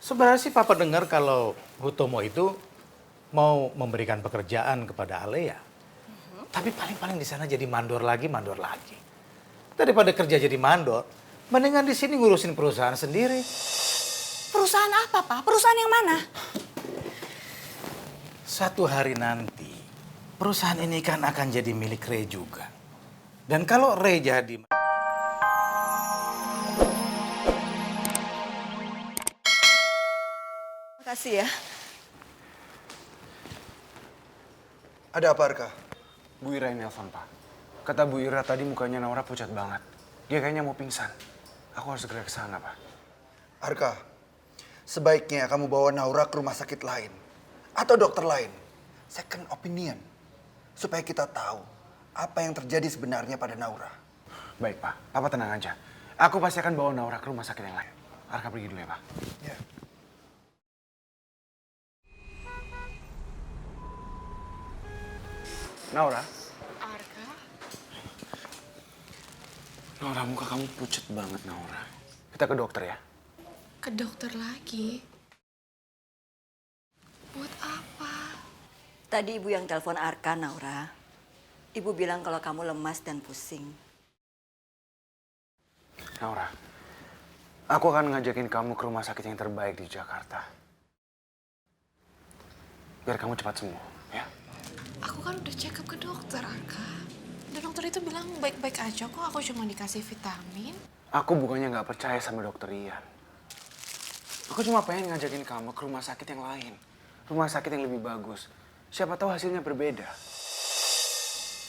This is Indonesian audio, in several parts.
Sebenarnya sih Papa dengar kalau Hutomo itu mau memberikan pekerjaan kepada Alea. Tapi paling-paling di sana jadi mandor lagi, mandor lagi. Daripada kerja jadi mandor, mendingan di sini ngurusin perusahaan sendiri. Perusahaan apa, Pak? Perusahaan yang mana? Satu hari nanti, perusahaan ini kan akan jadi milik Ray juga. Dan kalau Ray jadi... Makasih ya. Ada apa, Arka? Bu Ira yang nelfon, Pak. Kata Bu Ira tadi mukanya Naura pucat banget. Dia kayaknya mau pingsan. Aku harus segera ke sana, Pak. Arka, sebaiknya kamu bawa Naura ke rumah sakit lain. Atau dokter lain. Second opinion. Supaya kita tahu apa yang terjadi sebenarnya pada Naura. Baik, Pak. Papa tenang aja. Aku pasti akan bawa Naura ke rumah sakit yang lain. Arka pergi dulu ya, Pak. Ya. Naura? Arka? Naura, muka kamu pucat banget, Naura. Kita ke dokter ya? Ke dokter lagi? Buat apa? Tadi ibu yang telepon Arka, Naura. Ibu bilang kalau kamu lemas dan pusing. Naura, aku akan ngajakin kamu ke rumah sakit yang terbaik di Jakarta. Biar kamu cepat sembuh, ya? Aku kan udah check up ke dokter, Arka. Dan dokter itu bilang baik-baik aja kok, aku cuma dikasih vitamin. Aku bukannya nggak percaya sama dokter Ian. Aku cuma pengen ngajakin kamu ke rumah sakit yang lain. Rumah sakit yang lebih bagus. Siapa tahu hasilnya berbeda.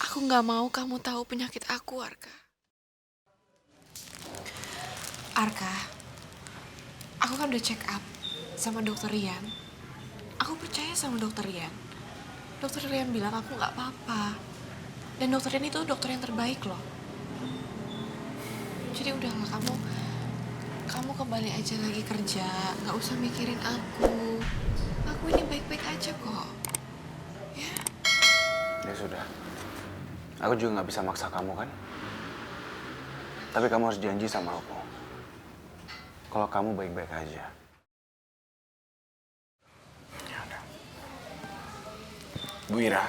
Aku nggak mau kamu tahu penyakit aku, Arka. Arka, aku kan udah check up sama dokter Rian. Aku percaya sama dokter Rian. Dokter Rian bilang aku nggak apa-apa. Dan dokter Rian itu dokter yang terbaik loh. Jadi udahlah, kamu kembali aja lagi kerja. Nggak usah mikirin aku. Aku ini baik-baik aja kok. Ya. Ya sudah. Aku juga nggak bisa maksa kamu kan. Tapi kamu harus janji sama aku. Kalau kamu baik-baik aja. Ya udah. Bu Ira.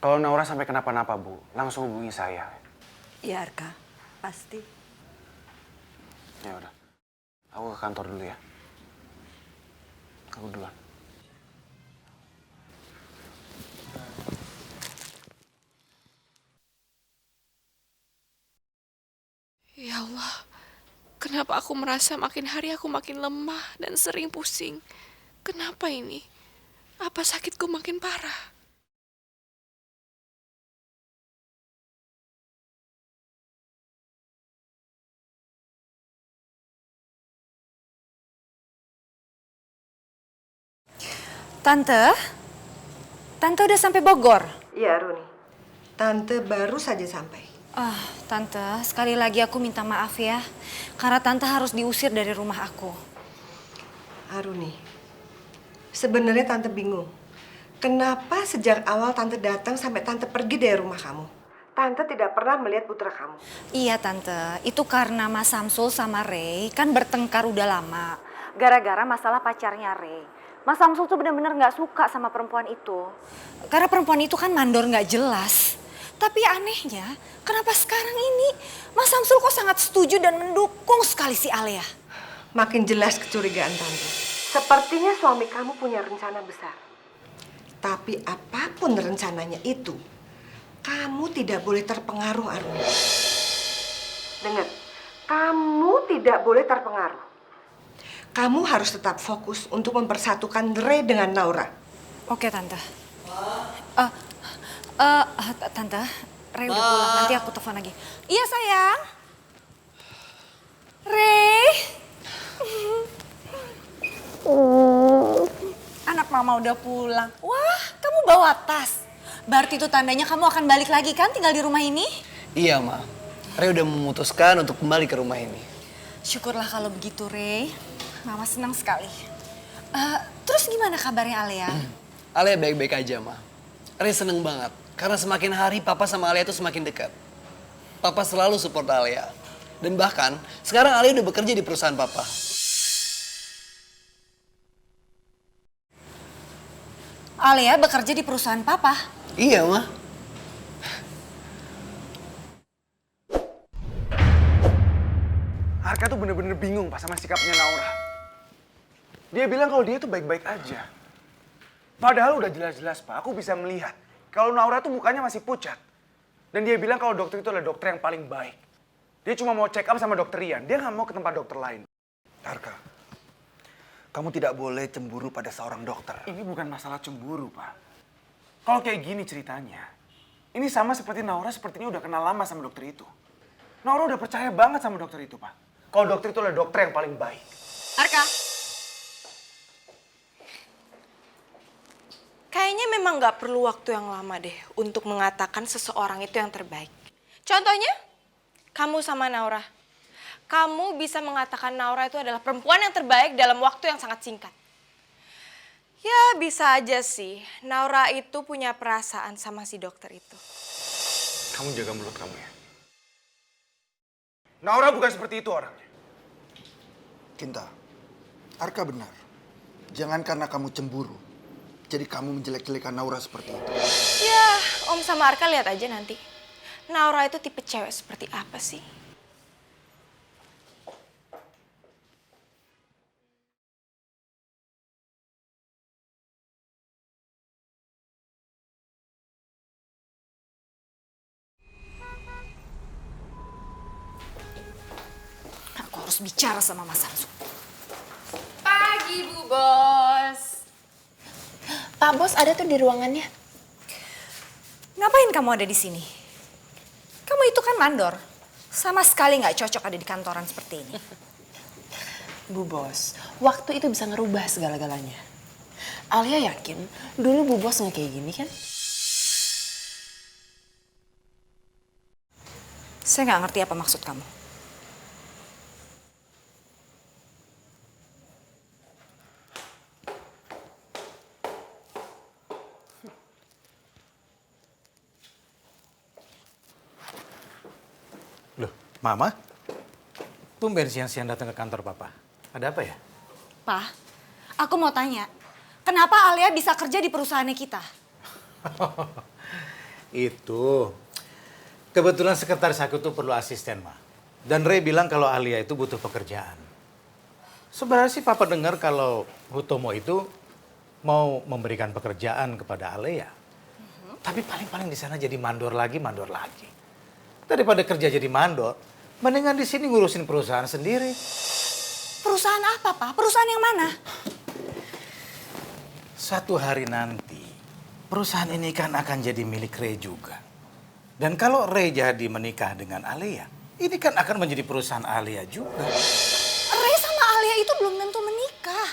Kalau Naura sampai kenapa-napa, Bu, langsung hubungi saya. Iya, Arka. Pasti. Ya udah. Aku ke kantor dulu ya. Aku duluan. Ya Allah, kenapa aku merasa makin hari aku makin lemah dan sering pusing? Kenapa ini? Apa sakitku makin parah? Tante udah sampai Bogor? Iya, Runi. Tante baru saja sampai. Tante, sekali lagi aku minta maaf ya. Karena Tante harus diusir dari rumah aku. Aruni, sebenarnya Tante bingung. Kenapa sejak awal Tante datang sampai Tante pergi dari rumah kamu? Tante tidak pernah melihat putra kamu. Iya Tante, itu karena Mas Samsul sama Ray kan bertengkar udah lama. Gara-gara masalah pacarnya Ray. Mas Samsul tuh bener-bener gak suka sama perempuan itu. Karena perempuan itu kan mandor gak jelas. Tapi anehnya, kenapa sekarang ini Mas Samsul kok sangat setuju dan mendukung sekali si Alea? Makin jelas kecurigaan Tante. Sepertinya suami kamu punya rencana besar. Tapi apapun rencananya itu, kamu tidak boleh terpengaruh, Aruni. Dengar, kamu tidak boleh terpengaruh. Kamu harus tetap fokus untuk mempersatukan Ray dengan Naura. Oke Tante. Tante, Ray udah pulang. Nanti aku telepon lagi. Iya sayang. Ray. Anak mama udah pulang. Wah, kamu bawa tas. Berarti itu tandanya kamu akan balik lagi kan tinggal di rumah ini? Iya, Ma. Ray udah memutuskan untuk kembali ke rumah ini. Syukurlah kalau begitu, Ray. Mama senang sekali. Terus gimana kabarnya Alea? Alea baik-baik aja, Ma. Ray seneng banget. Karena semakin hari Papa sama Alea itu semakin dekat. Papa selalu support Alea. Dan bahkan sekarang Alea udah bekerja di perusahaan Papa. Alia bekerja di perusahaan papa. Iya, Ma. Arka tuh bener-bener bingung pas sama sikapnya Naura. Dia bilang kalau dia tuh baik-baik aja. Padahal udah jelas-jelas, Pak, aku bisa melihat kalau Naura tuh mukanya masih pucat. Dan dia bilang kalau dokter itu adalah dokter yang paling baik. Dia cuma mau check up sama dokter Rian, dia nggak mau ke tempat dokter lain. Arka, kamu tidak boleh cemburu pada seorang dokter. Ini bukan masalah cemburu, Pak. Kalau kayak gini ceritanya, ini sama seperti Naura sepertinya udah kenal lama sama dokter itu. Naura udah percaya banget sama dokter itu, Pak. Kalau dokter itu adalah dokter yang paling baik. Arka. Kayaknya memang nggak perlu waktu yang lama deh untuk mengatakan seseorang itu yang terbaik. Contohnya, kamu sama Naura. Kamu bisa mengatakan Naura itu adalah perempuan yang terbaik dalam waktu yang sangat singkat. Ya bisa aja sih, Naura itu punya perasaan sama si dokter itu. Kamu jaga mulut kamu ya. Naura bukan seperti itu orangnya. Kinta, Arka benar. Jangan karena kamu cemburu, jadi kamu menjelek-jelekan Naura seperti itu. Ya, Om sama Arka lihat aja nanti. Naura itu tipe cewek seperti apa sih? Aku harus bicara sama Mas Samsu. Pagi, Bu Bos. Pak Bos ada tuh di ruangannya. Ngapain kamu ada di sini? Kamu itu kan mandor. Sama sekali nggak cocok ada di kantoran seperti ini. Bu Bos, waktu itu bisa ngerubah segala-galanya. Alia yakin dulu Bu Bos nggak kayak gini kan? Saya nggak ngerti apa maksud kamu. Loh, Mama? Tumben siang-siang datang ke kantor Papa. Ada apa ya? Pak, aku mau tanya. Kenapa Alia bisa kerja di perusahaannya kita? Itu. Kebetulan sekretaris aku tuh perlu asisten, Ma. Dan Ray bilang kalau Alia itu butuh pekerjaan. Sebenarnya sih Papa dengar kalau Hutomo itu mau memberikan pekerjaan kepada Alia. Tapi paling-paling di sana jadi mandor lagi, mandor lagi. Daripada kerja jadi mandor, mendingan di sini ngurusin perusahaan sendiri. Perusahaan apa, Pak? Perusahaan yang mana? Satu hari nanti, perusahaan ini kan akan jadi milik Ray juga. Dan kalau Ray jadi menikah dengan Alia, ini kan akan menjadi perusahaan Alia juga. Ray sama Alia itu belum tentu menikah.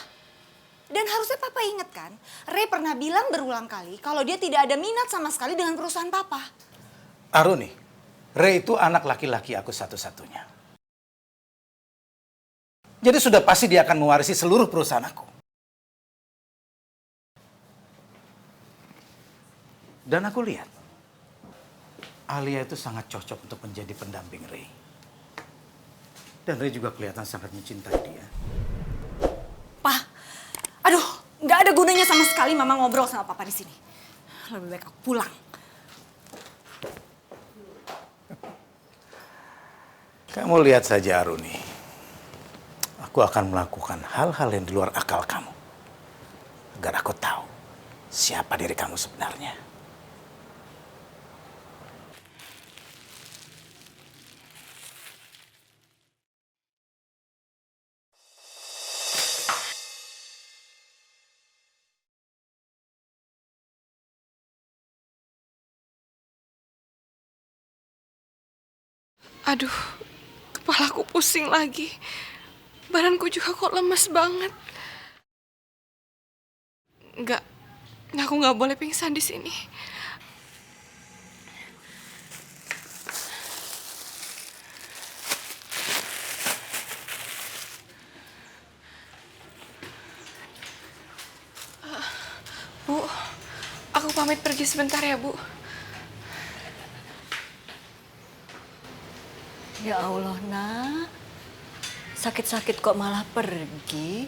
Dan harusnya Papa ingat kan, Ray pernah bilang berulang kali kalau dia tidak ada minat sama sekali dengan perusahaan Papa. Aruni, Ray itu anak laki-laki aku satu-satunya. Jadi sudah pasti dia akan mewarisi seluruh perusahaan aku. Dan aku lihat, Alia itu sangat cocok untuk menjadi pendamping Ray. Dan Ray juga kelihatan sangat mencintai dia. Pak, aduh, nggak ada gunanya sama sekali Mama ngobrol sama Papa di sini. Lebih baik aku pulang. Kamu lihat saja Aruni, aku akan melakukan hal-hal yang di luar akal kamu. Agar aku tahu siapa diri kamu sebenarnya. Aduh, kepalaku pusing lagi. Badanku juga kok lemes banget. Enggak, aku nggak boleh pingsan di sini. Bu, aku pamit pergi sebentar ya, Bu. Ya Allah, Nak. Sakit-sakit kok malah pergi.